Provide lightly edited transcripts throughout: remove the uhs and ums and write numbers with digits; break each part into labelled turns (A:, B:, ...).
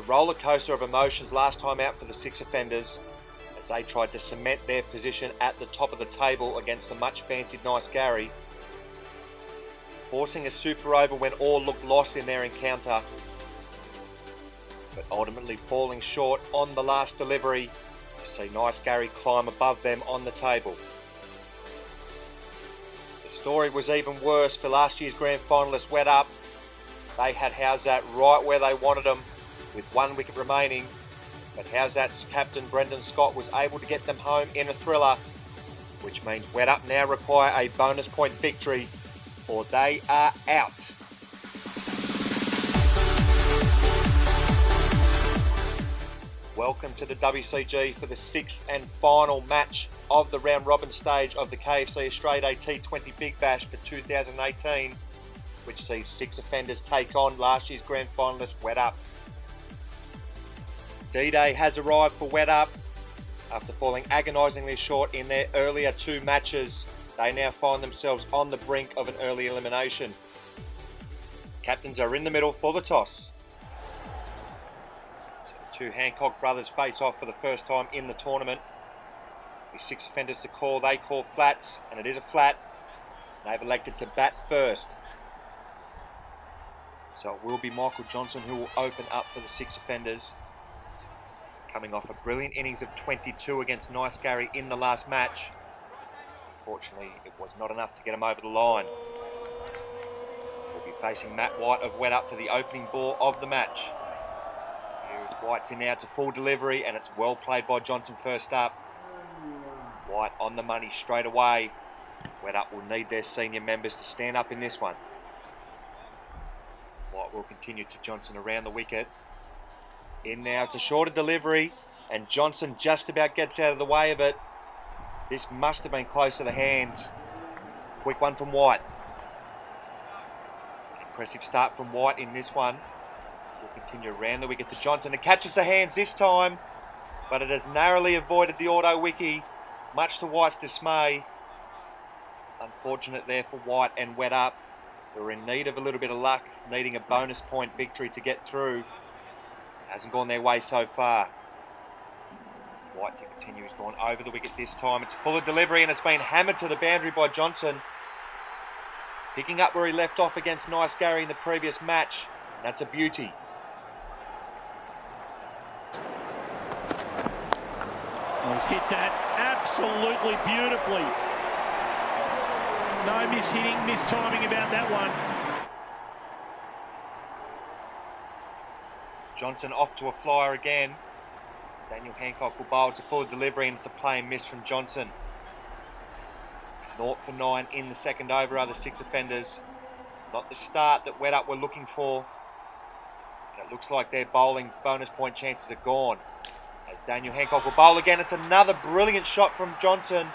A: roller coaster of emotions last time out for the six offenders as they tried to cement their position at the top of the table against the much fancied Nice Gary, forcing a super over when all looked lost in their encounter, but ultimately falling short on the last delivery to see Nice Gary climb above them on the table. The story was even worse for last year's grand finalists Wet Up. They had Howzat right where they wanted them with 1 wicket remaining, but Howzat's captain Brendan Scott was able to get them home in a thriller, which means Wet Up now require a bonus point victory or they are out. Welcome to the WCG for the 6th and final match of the round robin stage of the KFC Australia ADT20 Big Bash for 2018, which sees 6 offenders take on last year's grand finalist Wet Up. D-Day has arrived for Wet Up. After falling agonisingly short in their earlier 2 matches, they now find themselves on the brink of an early elimination. Captains are in the middle for the toss. So the 2 Hancock brothers face off for the first time in the tournament. With 6 offenders to call, they call flats, and it is a flat. They've elected to bat first. So it will be Michael Johnson who will open up for the 6 offenders. Coming off a brilliant innings of 22 against Nice Gary in the last match. Unfortunately, it was not enough to get him over the line. We'll be facing Matt White of Wet Up for the opening ball of the match. Here is White's in now to full delivery, and it's well played by Johnson first up. White on the money straight away. Wet Up will need their senior members to stand up in this one. White will continue to Johnson around the wicket. In now, it's a shorter delivery, and Johnson just about gets out of the way of it. This must have been close to the hands. Quick one from White. Impressive start from White in this one. He'll continue around the wicket to Johnson. It catches the hands this time, but it has narrowly avoided the auto wiki, much to White's dismay. Unfortunate there for White and Wet Up, who are in need of a little bit of luck, needing a bonus point victory to get through. Hasn't gone their way so far. White to continue has gone over the wicket this time. It's a fuller delivery and it's been hammered to the boundary by Johnson. Picking up where he left off against Nice Gary in the previous match. That's a beauty.
B: He's hit that absolutely beautifully. No mishitting, mistiming about that one.
A: Johnson off to a flyer again. Daniel Hancock will bowl. It's a full delivery and it's a play and miss from Johnson. 0 for 9 in the second over are the 6 offenders. Not the start that Wet Up were looking for. And it looks like their bowling bonus point chances are gone. As Daniel Hancock will bowl again, it's another brilliant shot from Johnson.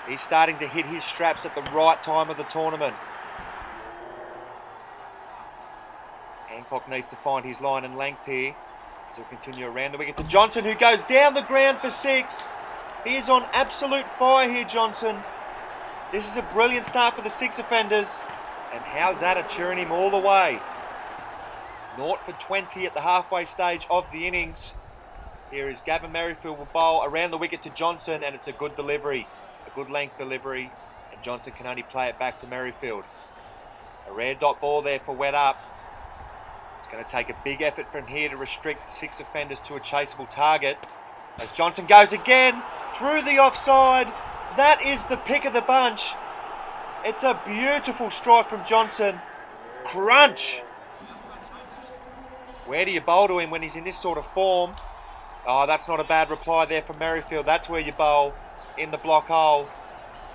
A: He's starting to hit his straps at the right time of the tournament. Hancock needs to find his line and length here. So he'll continue around the wicket to Johnson, who goes down the ground for 6. He is on absolute fire here, Johnson. This is a brilliant start for the 6 offenders. And how's that are cheering him all the way? 0 for 20 at the halfway stage of the innings. Here is Gavin Merrifield will bowl around the wicket to Johnson, and it's a good delivery. A good length delivery. And Johnson can only play it back to Merrifield. A rare dot ball there for Wet Up. It's going to take a big effort from here to restrict the 6 offenders to a chaseable target. As Johnson goes again through the offside. That is the pick of the bunch. It's a beautiful strike from Johnson. Crunch. Where do you bowl to him when he's in this sort of form? Oh, that's not a bad reply there from Merrifield. That's where you bowl, in the block hole.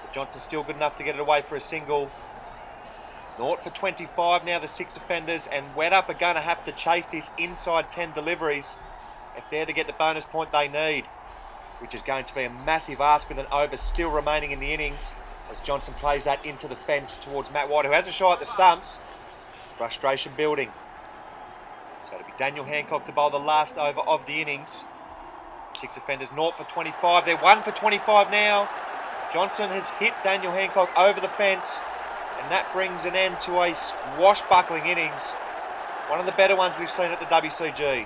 A: But Johnson's still good enough to get it away for a single. 0 for 25 now, the 6 offenders, and Wet Up are going to have to chase these inside 10 deliveries if they're to get the bonus point they need, which is going to be a massive ask with an over still remaining in the innings as Johnson plays that into the fence towards Matt White, who has a shot at the stumps. Frustration building. So it'll be Daniel Hancock to bowl the last over of the innings. 6 offenders, 0 for 25. They're 1 for 25 now. Johnson has hit Daniel Hancock over the fence, and that brings an end to a swashbuckling innings One of the better ones we've seen at the WCG.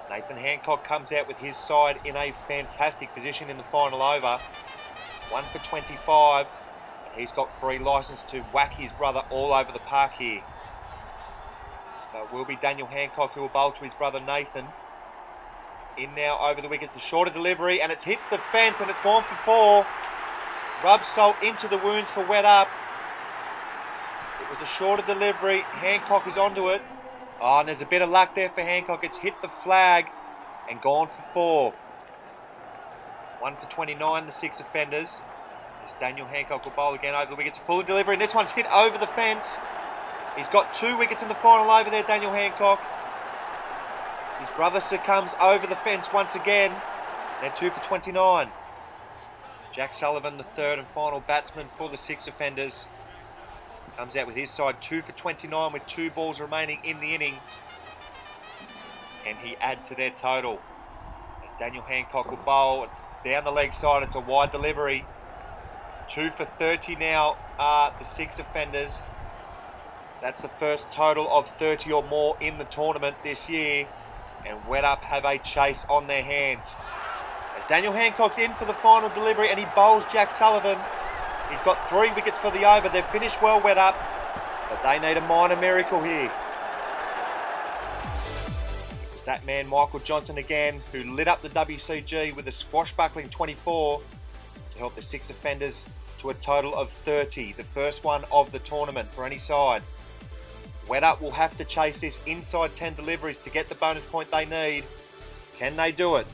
A: Nathan Hancock comes out with his side in a fantastic position in the final over. 1 for 25. And he's got free license to whack his brother all over the park here. So it will be Daniel Hancock who will bowl to his brother Nathan. In now over the wicket, the shorter delivery, and it's hit the fence and it's gone for 4. Rub salt into the wounds for Wet Up. It was a shorter delivery. Hancock is onto it. Oh, and there's a bit of luck there for Hancock. It's hit the flag and gone for 4. 1 for 29, the 6 offenders. As Daniel Hancock will bowl again over the wicket. It's a full delivery, and this one's hit over the fence. He's got 2 wickets in the final over there, Daniel Hancock. His brother succumbs over the fence once again. They're 2 for 29. Jack Sullivan, the third and final batsman for the 6 offenders, comes out with his side 2 for 29 with 2 balls remaining in the innings. Can he add to their total? As Daniel Hancock will bowl, it's down the leg side, it's a wide delivery. 2 for 30 now are the 6 offenders. That's the first total of 30 or more in the tournament this year. And Wet Up have a chase on their hands. As Daniel Hancock's in for the final delivery and he bowls Jack Sullivan. He's got 3 wickets for the over. They've finished well, Wet Up, but they need a minor miracle here. It was that man Michael Johnson again who lit up the WCG with a swashbuckling 24 to help the 6 offenders to a total of 30, the first one of the tournament for any side. Wet Up will have to chase this inside 10 deliveries to get the bonus point they need. Can they do it?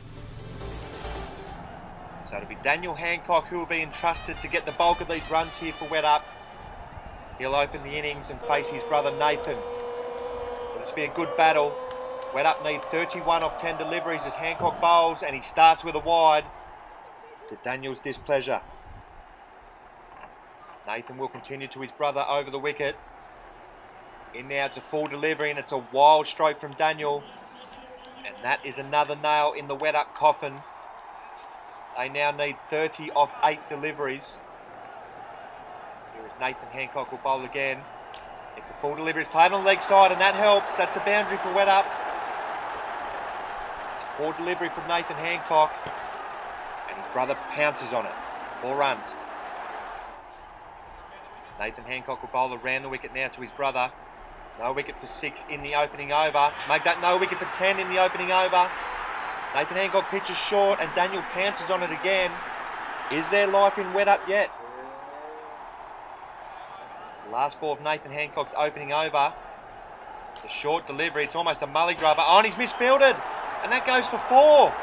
A: So it'll be Daniel Hancock who will be entrusted to get the bulk of these runs here for Wet Up. He'll open the innings and face his brother Nathan. Will this be a good battle? Wet Up need 31 off 10 deliveries as Hancock bowls, and he starts with a wide to Daniel's displeasure. Nathan will continue to his brother over the wicket. In now, it's a full delivery and it's a wild stroke from Daniel. And that is another nail in the Wet Up coffin. They now need 30 off 8 deliveries. Here is Nathan Hancock will bowl again. It's a full delivery. It's played on the leg side and that helps. That's a boundary for Wet Up. It's a poor delivery from Nathan Hancock. And his brother pounces on it. 4 runs. Nathan Hancock will bowl around the wicket now to his brother. No wicket for 6 in the opening over. Make that no wicket for 10 in the opening over. Nathan Hancock pitches short and Daniel pounces on it again. Is there life in Wet Up yet? The last ball of Nathan Hancock's opening over. It's a short delivery. It's almost a mully grubber. Oh, and he's misfielded. And that goes for 4.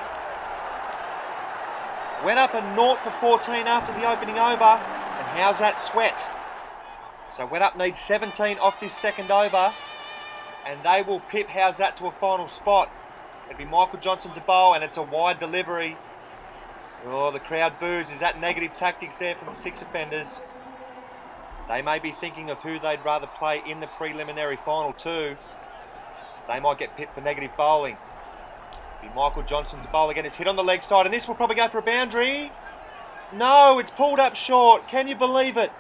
A: Wet Up a 0 for 14 after the opening over. And how's that sweat? So Wet Up needs 17 off this second over, and they will pip how's that to a final spot. It'll be Michael Johnson to bowl, and it's a wide delivery. Oh, the crowd boos. Is that negative tactics there from the 6 offenders? They may be thinking of who they'd rather play in the preliminary final too. They might get pipped for negative bowling. It'll be Michael Johnson to bowl again. It's hit on the leg side, and this will probably go for a boundary. No, it's pulled up short. Can you believe it?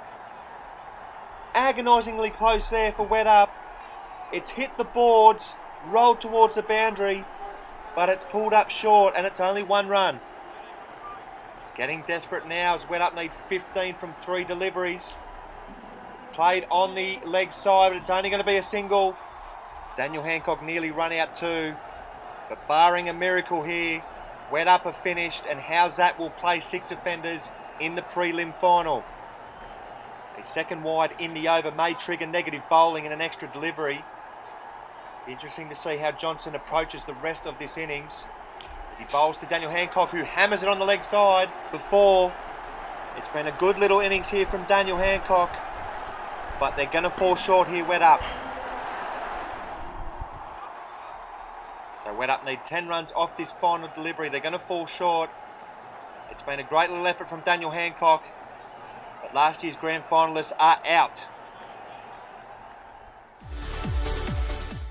A: Agonisingly close there for Wet Up. It's hit the boards, rolled towards the boundary, but it's pulled up short and it's only 1 run. It's getting desperate now as Wet Up need 15 from 3 deliveries. It's played on the leg side, but it's only going to be a single. Daniel Hancock nearly run out too, but barring a miracle here, Wet Up are finished, and how's that will play 6 offenders in the prelim final. A second wide in the over may trigger negative bowling and an extra delivery. Interesting to see how Johnson approaches the rest of this innings as he bowls to Daniel Hancock, who hammers it on the leg side for 4. It's been a good little innings here from Daniel Hancock, but they're going to fall short here, Wet Up. So Wet Up need 10 runs off this final delivery. They're going to fall short. It's been a great little effort from Daniel Hancock, but last year's grand finalists are out.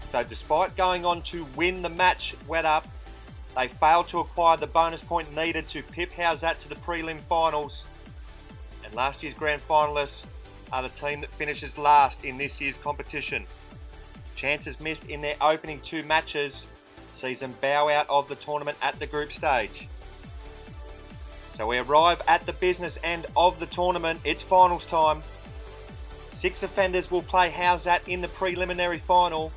A: So despite going on to win the match, Wet Up, they failed to acquire the bonus point needed to pip how's that to the prelim finals. And last year's grand finalists are the team that finishes last in this year's competition. Chances missed in their opening 2 matches sees them bow out of the tournament at the group stage. So we arrive at the business end of the tournament. It's finals time. 6 offenders will play How's That in the preliminary final,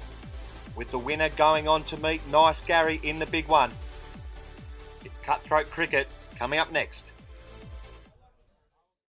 A: with the winner going on to meet Nice Gary in the big one. It's cutthroat cricket coming up next.